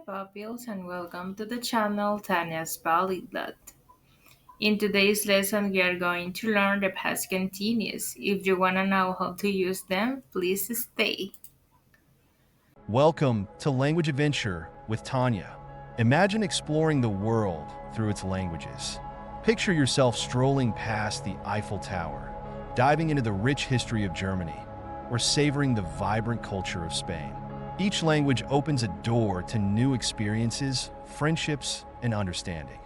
pupils, and welcome to the channel Tanya's Polyglot. In today's lesson, we are going to learn the past continuous. If you want to know how to use them, please stay. Welcome to Language Adventure with Tanya. Imagine exploring the world through its languages. Picture yourself strolling past the Eiffel Tower, diving into the rich history of Germany, or savoring the vibrant culture of Spain. Each language opens a door to new experiences, friendships, and understanding.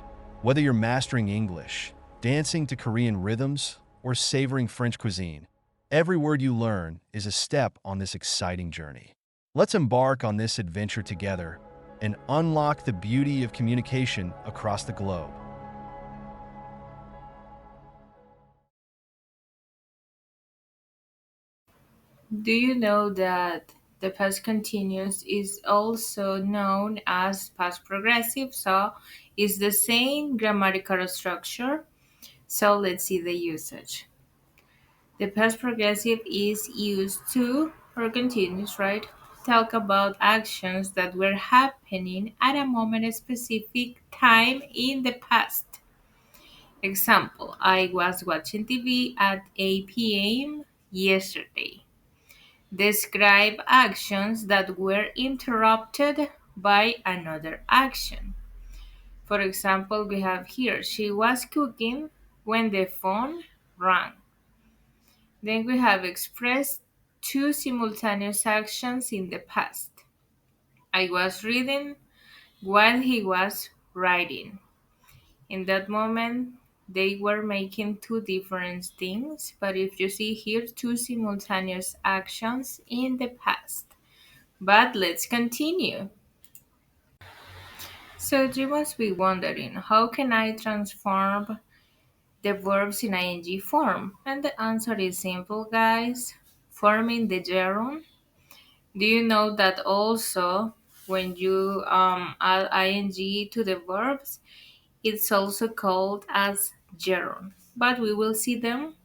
Whether you're mastering English, dancing to Korean rhythms, or savoring French cuisine, every word you learn is a step on this exciting journey. Let's embark on this adventure together and unlock the beauty of communication across the globe. Do you know that the past continuous is also known as past progressive? So it's the same grammatical structure. So let's see the usage. The past progressive is used to, or continuous, right? Talk about actions that were happening at a moment, a specific time in the past. Example, I was watching TV at 8 p.m. yesterday. Describe actions that were interrupted by another action. For example, we have here, she was cooking when the phone rang. Then we have expressed two simultaneous actions in the past. I was reading while he was writing. In that moment, they were making two different things, but if you see here, two simultaneous actions in the past. But let's continue. So you must be wondering, how can I transform the verbs in ing form? And the answer is simple, guys. Forming the gerund. Do you know that also when you add ing to the verbs, it's also called as gerund, but we will see them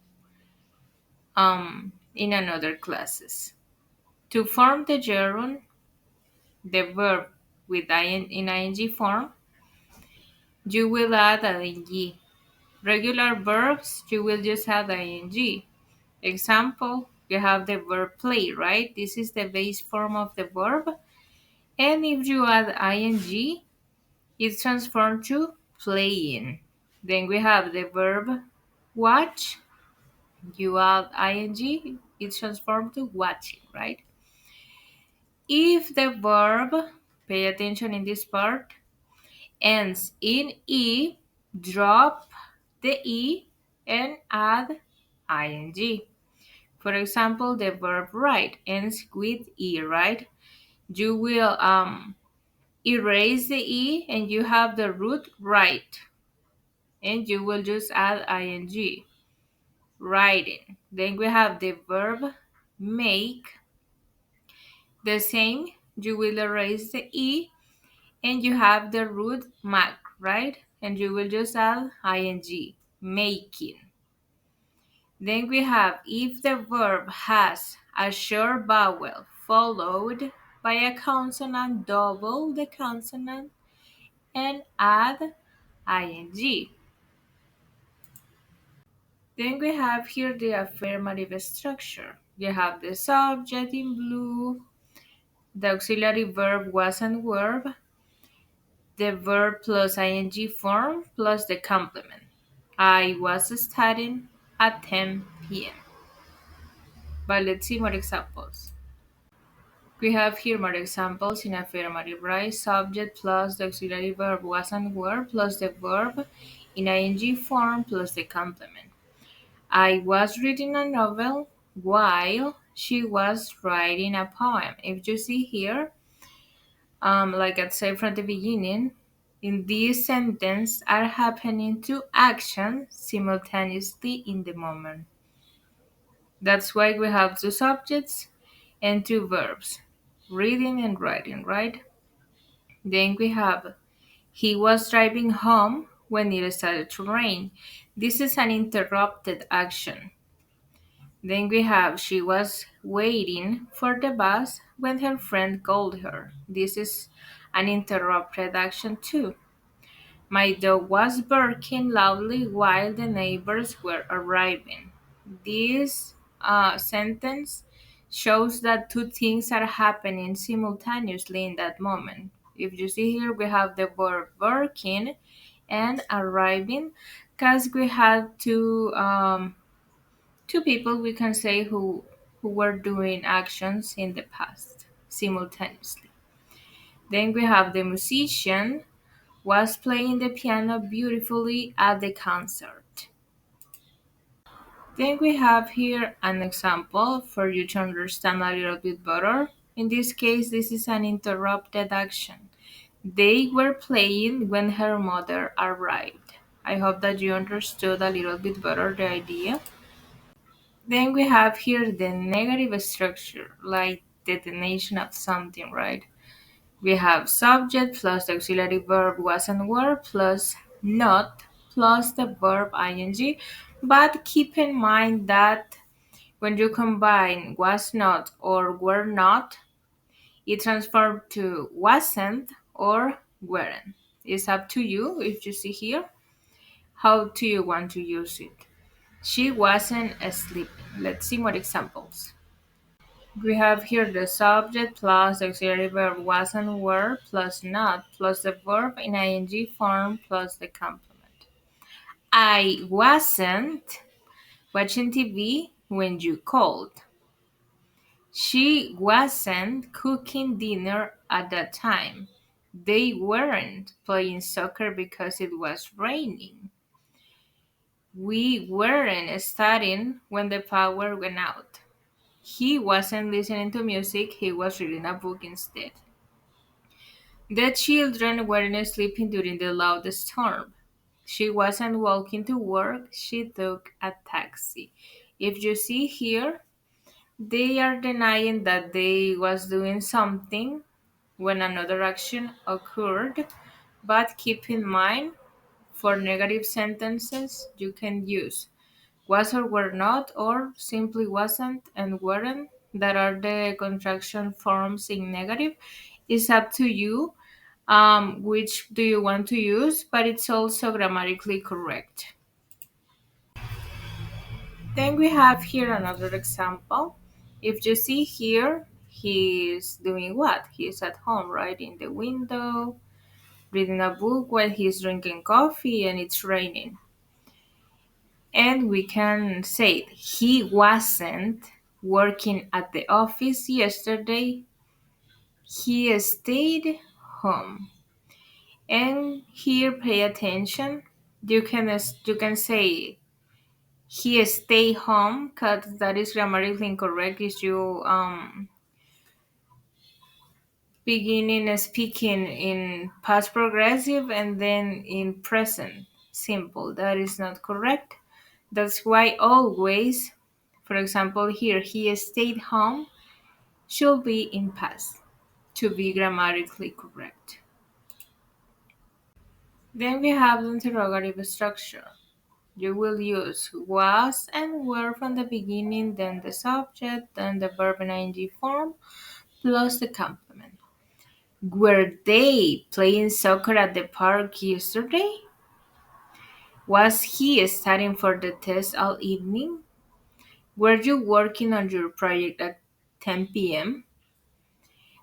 in another classes. To form the gerund, the verb with in ing form, you will add ing. Regular verbs, you will just add ing. Example, you have the verb play, right? This is the base form of the verb. And if you add ing, it's transformed to playing. Then we have the verb watch. You add ing, it's transformed to watching, right? If the verb, pay attention in this part, ends in e, drop the e and add ing. For example, the verb write ends with e, right? You will erase the e and you have the root write, and you will just add ing, writing. Then we have the verb make. The same, you will erase the e and you have the root mac, right? And you will just add ing, making. Then we have if the verb has a short vowel followed by a consonant, double the consonant and add ing. Then we have here the affirmative structure. You have the subject in blue, the auxiliary verb was and verb, the verb plus ing form plus the complement. I was studying at 10 p.m. But let's see more examples. We have here more examples in affirmative, right? Subject plus the auxiliary verb was and verb plus the verb in ing form plus the complement. I was reading a novel while she was writing a poem. If you see here, like I said from the beginning, in this sentence are happening two actions simultaneously in the moment. That's why we have two subjects and two verbs, reading and writing, right? Then we have he was driving home when it started to rain. This is an interrupted action. Then we have she was waiting for the bus when her friend called her. This is an interrupted action too. My dog was barking loudly while the neighbors were arriving. This sentence shows that two things are happening simultaneously in that moment. If you see here, we have the verb barking and arriving because we had two people we can say who were doing actions in the past simultaneously. Then we have the musician was playing the piano beautifully at the concert. Then we have here an example for you to understand a little bit better. In this case, this is an interrupted action. They were playing when her mother arrived. I hope that you understood a little bit better the idea. Then we have here the negative structure, like the detonation of something, right? We have subject plus the auxiliary verb was and were plus not plus the verb ing. But keep in mind that when you combine was not or were not, it transforms to wasn't or weren't. It's up to you if you see here. How do you want to use it? She wasn't asleep. Let's see more examples. We have here the subject plus the auxiliary verb was and were plus not plus the verb in ing form plus the complement. I wasn't watching TV when you called. She wasn't cooking dinner at that time. They weren't playing soccer because it was raining. We weren't studying when the power went out. He wasn't listening to music, he was reading a book instead. The children weren't sleeping during the loud storm. She wasn't walking to work, she took a taxi. If you see here, they are denying that they was doing something when another action occurred, but keep in mind for negative sentences you can use was or were not, or simply wasn't and weren't, that are the contraction forms in negative. It's up to you which do you want to use, but it's also grammatically correct. Then we have here another example. If you see here, he's doing what? He's at home, right in the window, reading a book while he's drinking coffee and it's raining. And we can say he wasn't working at the office yesterday. He stayed home. And here, pay attention. You can say he stayed home because that is grammatically incorrect. Is you beginning speaking in past progressive and then in present simple. That is not correct. That's why always, for example, here he stayed home should be in past to be grammatically correct. Then we have the interrogative structure. You will use was and were from the beginning, then the subject, then the verb in ing form, plus the complement. Were they playing soccer at the park yesterday? Was he studying for the test all evening? Were you working on your project at 10 p.m.?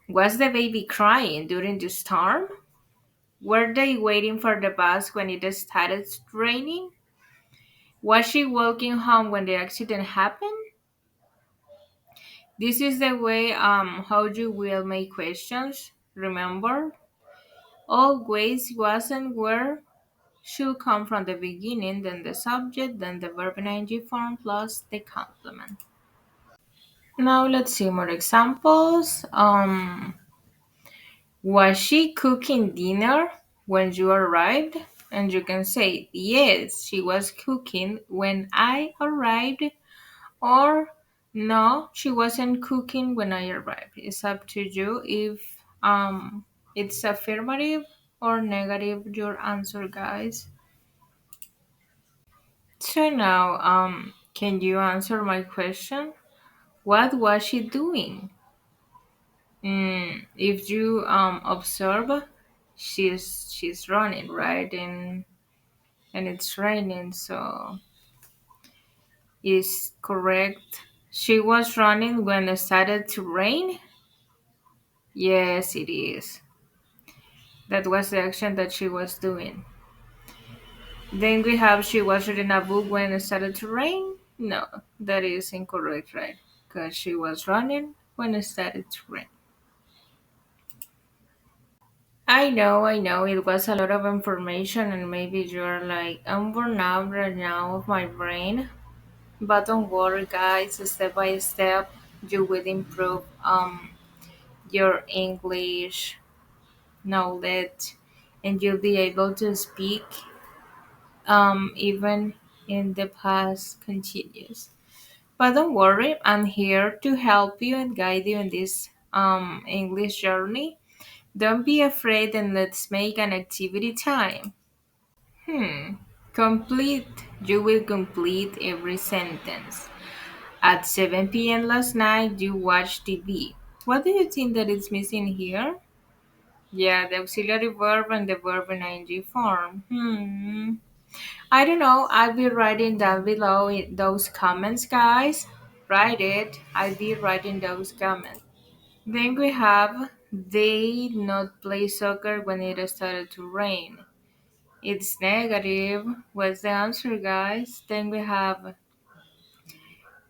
Was the baby crying during the storm? Were they waiting for the bus when it started raining? Was she walking home when the accident happened? This is the way how you will make questions. Remember, always was and were should come from the beginning, then the subject, then the verb in ing form plus the complement. Now let's see more examples. Was she cooking dinner when you arrived? And you can say, yes, she was cooking when I arrived, or no, she wasn't cooking when I arrived. It's up to you if it's affirmative or negative your answer, guys. So now, Can you answer my question? What was she doing? If you observe, she's running, right? And it's raining, so is correct. She was running when it started to rain. Yes, it is. That was the action that she was doing. Then we have she was reading a book when it started to rain. No, that is incorrect, right? Because she was running when it started to rain. I know, it was a lot of information, and maybe you're like, I'm worn out right now of my brain. But don't worry, guys, step by step, you will improve your English knowledge, and you'll be able to speak even in the past continuous. But don't worry, I'm here to help you and guide you in this English journey. Don't be afraid and let's make an activity time. Hmm. Complete. You will complete every sentence. At 7 p.m. last night, you watched TV. What do you think that is missing here? Yeah, the auxiliary verb and the verb in ing form. I don't know. I'll be writing down below in those comments, guys. Write it. I'll be writing those comments. Then we have they not play soccer when it started to rain. It's negative. What's the answer, guys? Then we have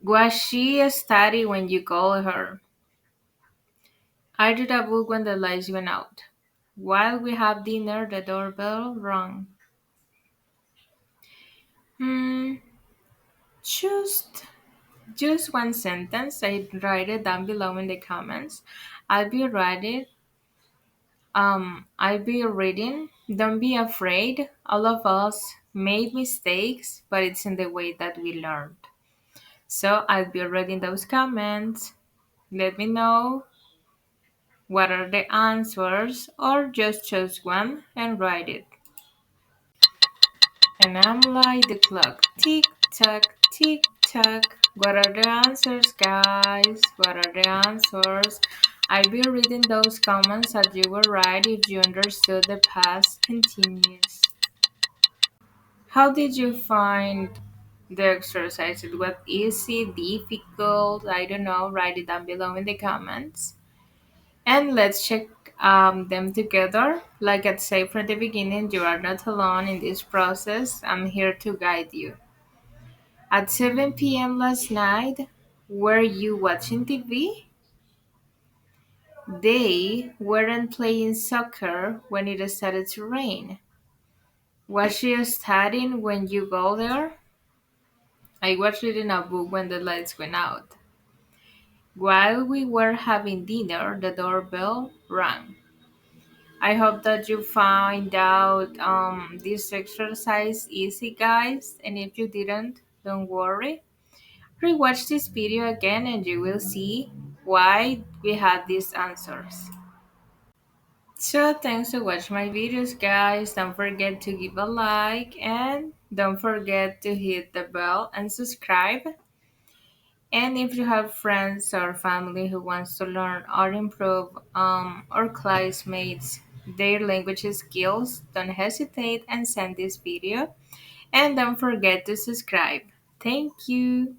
was she study when you call her? I read a book when the lights went out. While we have dinner, the doorbell rang. Hmm, just just one sentence. I write it down below in the comments. I'll be writing. I'll be reading. Don't be afraid. All of us made mistakes, but it's in the way that we learned. So I'll be reading those comments. Let me know what are the answers, or just choose one and write it. And I'm like the clock. Tick tock, tick tock. What are the answers, guys? What are the answers? I'll be reading those comments as you were right if you understood the past continuous. How did you find the exercise? It was easy, difficult? I don't know. Write it down below in the comments. And let's check them together. Like I said from the beginning, you are not alone in this process. I'm here to guide you. At 7 p.m. last night, were you watching TV? They weren't playing soccer when it started to rain. Was she studying when you go there? I was reading a book when the lights went out. While we were having dinner, the doorbell rang. I hope that you find out this exercise easy, guys. And if you didn't, don't worry. Rewatch this video again and you will see why we had these answers. So thanks to watch my videos, guys. Don't forget to give a like and don't forget to hit the bell and subscribe. And if you have friends or family who wants to learn or improve or classmates their language skills, don't hesitate and send this video. And don't forget to subscribe. Thank you.